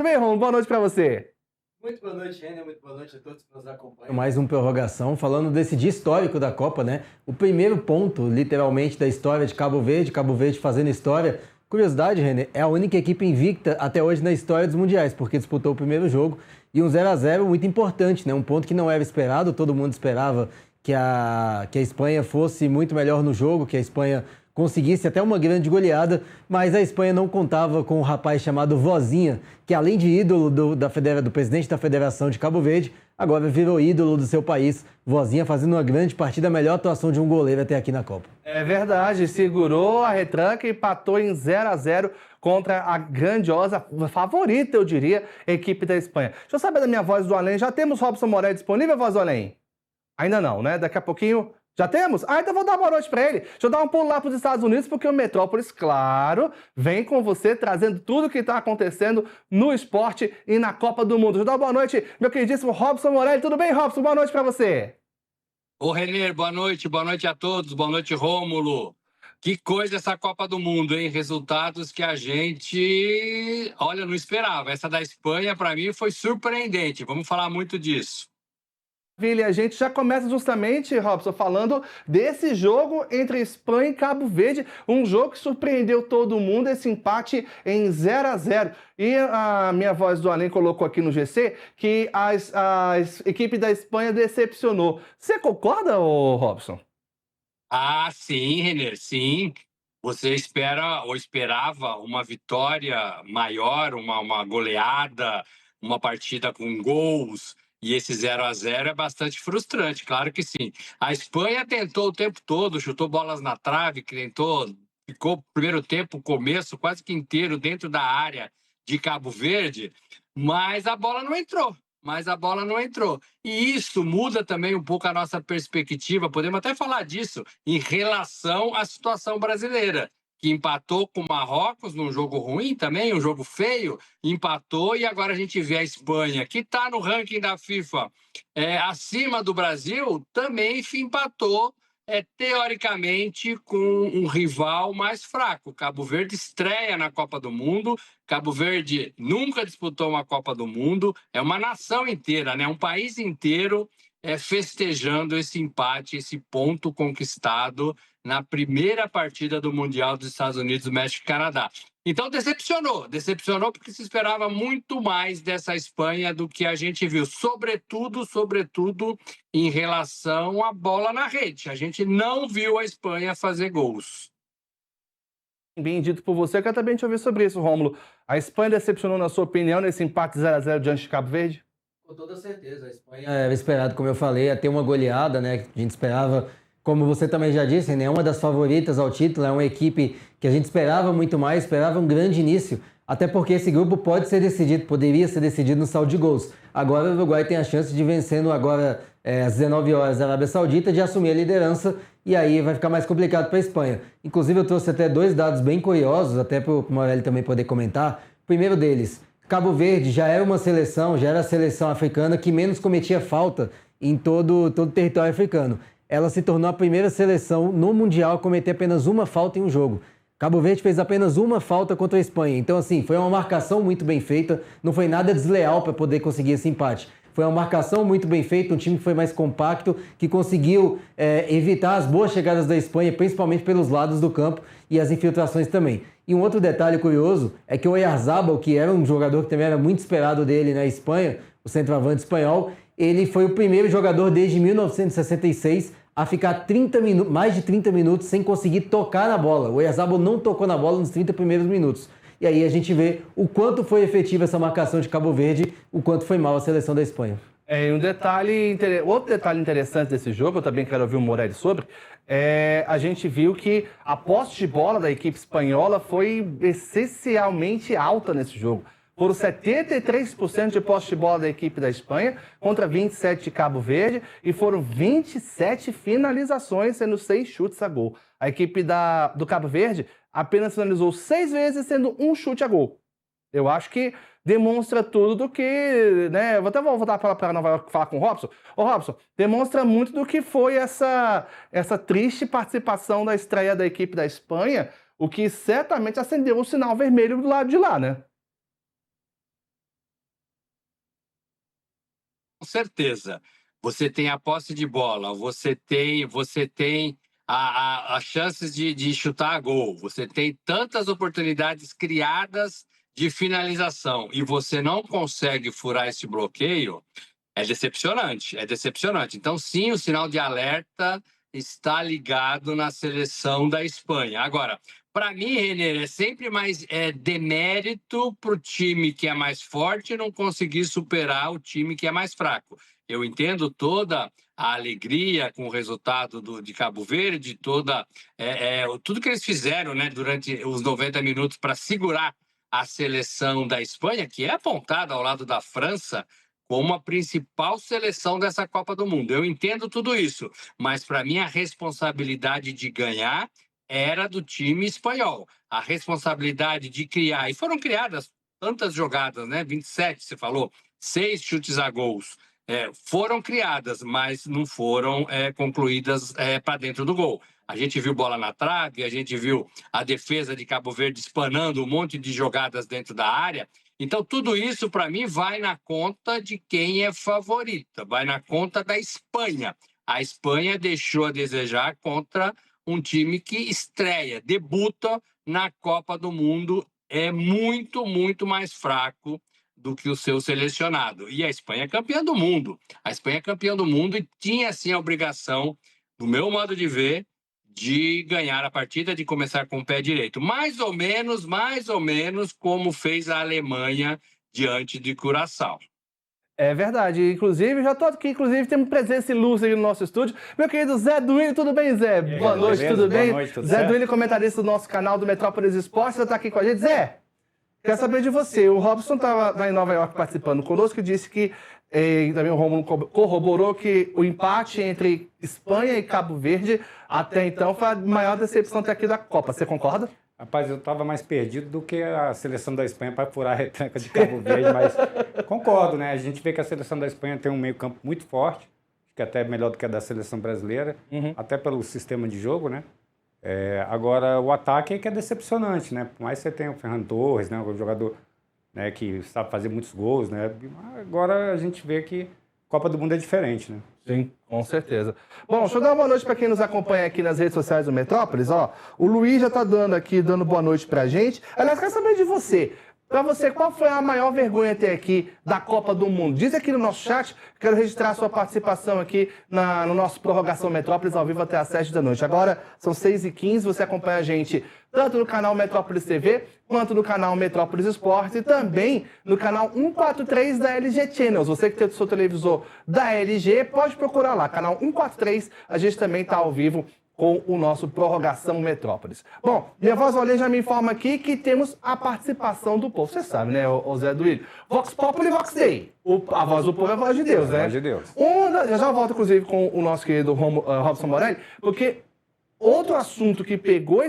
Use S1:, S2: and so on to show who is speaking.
S1: Tudo bem, Romulo? Boa noite para você.
S2: Muito boa noite, Renner. Muito boa noite a todos que nos acompanham.
S3: Mais uma prorrogação, falando desse dia histórico da Copa, né? O primeiro ponto, literalmente, da história de Cabo Verde fazendo história. Curiosidade, Renner, é a única equipe invicta até hoje na história dos mundiais, porque disputou o primeiro jogo e um 0-0 muito importante, né? Um ponto que não era esperado, todo mundo esperava que a Espanha fosse muito melhor no jogo, que a Espanha conseguisse até uma grande goleada, mas a Espanha não contava com um rapaz chamado Vozinha, que além de ídolo do presidente da Federação de Cabo Verde, agora virou ídolo do seu país. Vozinha fazendo uma grande partida, a melhor atuação de um goleiro até aqui na Copa.
S1: É verdade, segurou a retranca e empatou em 0-0 contra a grandiosa, favorita, eu diria, equipe da Espanha. Deixa eu saber da minha voz do além, já temos Robson Moré disponível, voz do além? Ainda não, né? Daqui a pouquinho... Já temos? Então vou dar boa noite para ele. Deixa eu dar um pulo lá para os Estados Unidos, porque o Metrópolis, claro, vem com você trazendo tudo o que está acontecendo no esporte e na Copa do Mundo. Deixa eu dar uma boa noite, meu queridíssimo Robson Morelli. Tudo bem, Robson? Boa noite para você.
S4: Ô, Renner, boa noite a todos, boa noite, Rômulo. Que coisa essa Copa do Mundo, hein? Resultados que a gente, olha, não esperava. Essa da Espanha, para mim, foi surpreendente. Vamos falar muito disso.
S1: A gente já começa justamente, Robson, falando desse jogo entre Espanha e Cabo Verde, um jogo que surpreendeu todo mundo, esse empate em 0-0. E a minha voz do além colocou aqui no GC que a equipe da Espanha decepcionou. Você concorda, Robson?
S4: Ah, sim, Renner, sim. Você espera ou esperava uma vitória maior, uma goleada, uma partida com gols. E esse 0-0 é bastante frustrante, claro que sim. A Espanha tentou o tempo todo, chutou bolas na trave, ficou o primeiro tempo, o começo quase que inteiro dentro da área de Cabo Verde, mas a bola não entrou. E isso muda também um pouco a nossa perspectiva, podemos até falar disso, em relação à situação brasileira, que empatou com o Marrocos num jogo ruim também, um jogo feio, empatou e agora a gente vê a Espanha, que está no ranking da FIFA acima do Brasil, também empatou teoricamente com um rival mais fraco. Cabo Verde estreia na Copa do Mundo, Cabo Verde nunca disputou uma Copa do Mundo, é uma nação inteira, né? Um país inteiro festejando esse empate, esse ponto conquistado na primeira partida do Mundial dos Estados Unidos, México e Canadá. Então decepcionou porque se esperava muito mais dessa Espanha do que a gente viu, sobretudo em relação à bola na rede. A gente não viu a Espanha fazer gols.
S1: Bem dito por você, eu quero também te ouvir sobre isso, Rômulo. A Espanha decepcionou, na sua opinião, nesse empate 0-0 diante de Cabo Verde?
S2: Com toda certeza, a Espanha...
S3: Era esperado, como eu falei, a ter uma goleada, né? A gente esperava, como você também já disse, né? Uma das favoritas ao título, é uma equipe que a gente esperava muito mais, esperava um grande início, até porque esse grupo poderia ser decidido no saldo de gols. Agora o Uruguai tem a chance de vencendo agora às 19 horas a Arábia Saudita, de assumir a liderança, e aí vai ficar mais complicado para a Espanha. Inclusive eu trouxe até dois dados bem curiosos, até para o Morelli também poder comentar. O primeiro deles, Cabo Verde já era a seleção africana que menos cometia falta em todo o território africano. Ela se tornou a primeira seleção no Mundial a cometer apenas uma falta em um jogo. Cabo Verde fez apenas uma falta contra a Espanha. Então, assim, foi uma marcação muito bem feita, não foi nada desleal para poder conseguir esse empate. Foi uma marcação muito bem feita, um time que foi mais compacto, que conseguiu evitar as boas chegadas da Espanha, principalmente pelos lados do campo e as infiltrações também. E um outro detalhe curioso é que o Oyarzabal, que era um jogador que também era muito esperado dele na Espanha, o centroavante espanhol, ele foi o primeiro jogador desde 1966 a ficar mais de 30 minutos sem conseguir tocar na bola. O Oyarzabal não tocou na bola nos 30 primeiros minutos. E aí a gente vê o quanto foi efetiva essa marcação de Cabo Verde, o quanto foi mal a seleção da Espanha.
S1: Outro detalhe interessante desse jogo, eu também quero ouvir o Morelli sobre, a gente viu que a posse de bola da equipe espanhola foi essencialmente alta nesse jogo. Foram 73% de posse de bola da equipe da Espanha contra 27% de Cabo Verde e foram 27 finalizações, sendo 6 chutes a gol. A equipe do Cabo Verde apenas finalizou 6 vezes, sendo um chute a gol. Eu acho que demonstra tudo do que, né? Eu vou voltar para Nova York falar com o Robson. Ô, Robson, demonstra muito do que foi essa triste participação da estreia da equipe da Espanha, o que certamente acendeu o sinal vermelho do lado de lá, né?
S4: com certeza. Você tem a posse de bola, você tem as chances de chutar a gol, você tem tantas oportunidades criadas de finalização e você não consegue furar esse bloqueio, é decepcionante, é decepcionante. Então, sim, o sinal de alerta está ligado na seleção da Espanha. Agora, para mim, Renner, é sempre mais demérito para o time que é mais forte não conseguir superar o time que é mais fraco. Eu entendo toda a alegria com o resultado de Cabo Verde, tudo que eles fizeram, né, durante os 90 minutos para segurar a seleção da Espanha, que é apontada ao lado da França como a principal seleção dessa Copa do Mundo. Eu entendo tudo isso, mas para mim a responsabilidade de ganhar era do time espanhol. A responsabilidade de criar, e foram criadas tantas jogadas, né? 27, você falou, 6 chutes a gols. Foram criadas, mas não foram concluídas para dentro do gol. A gente viu bola na trave, a gente viu a defesa de Cabo Verde espanando um monte de jogadas dentro da área. Então, tudo isso, para mim, vai na conta de quem é favorita, vai na conta da Espanha. A Espanha deixou a desejar contra um time que estreia, debuta na Copa do Mundo, é muito, muito mais fraco do que o seu selecionado. E a Espanha é campeã do mundo. A Espanha é campeã do mundo e tinha, sim, a obrigação, do meu modo de ver, de ganhar a partida, de começar com o pé direito. Mais ou menos como fez a Alemanha diante de Curaçao.
S1: É verdade. Inclusive, já tô aqui, inclusive, temos presença ilustre no nosso estúdio. Meu querido Zé Duílio, tudo bem, Zé? Boa noite,
S5: beleza?
S1: tudo bem?
S5: Boa noite, tudo
S1: Zé
S5: certo?
S1: Duílio, comentarista do nosso canal do Metrópolis Esportes, já tá aqui com a gente. Zé, quero saber de você. O Robson estava lá em Nova York participando conosco e disse que, e também o Romulo corroborou que o empate entre Espanha e Cabo Verde até então foi a maior decepção até aqui da Copa. Você concorda?
S5: Rapaz, eu estava mais perdido do que a seleção da Espanha para furar a retranca de Cabo Verde, mas concordo, né? A gente vê que a seleção da Espanha tem um meio-campo muito forte, que até é melhor do que a da seleção brasileira, até pelo sistema de jogo, né? Agora, o ataque é que é decepcionante, né? Por mais que você tenha o Ferran Torres, né? Um jogador, né, que sabe fazer muitos gols, né? Agora a gente vê que a Copa do Mundo é diferente, né?
S1: Sim, com certeza. Bom, deixa eu dar uma boa noite para quem nos acompanha aqui nas redes sociais do Metrópolis. Ó, o Luiz já está dando boa noite pra gente. Aliás, quero saber de você. Para você, qual foi a maior vergonha até aqui da Copa do Mundo? Diz aqui no nosso chat, quero registrar a sua participação aqui no nosso Prorrogação Metrópolis, ao vivo até às 7 da noite. Agora são 6h15, você acompanha a gente tanto no canal Metrópolis TV, quanto no canal Metrópolis Esporte e também no canal 143 da LG Channels. Você que tem o seu televisor da LG, pode procurar lá, canal 143, a gente também está ao vivo com o nosso Prorrogação Metrópolis. Bom, minha voz Olê já me informa aqui que temos a participação do povo. Você sabe, né, o Zé Duílio? Vox Populi e Vox Dei. A voz do povo é a voz de Deus, né?
S5: A voz de Deus.
S1: Eu já volto, inclusive, com o nosso querido Robson Morelli, porque outro assunto que pegou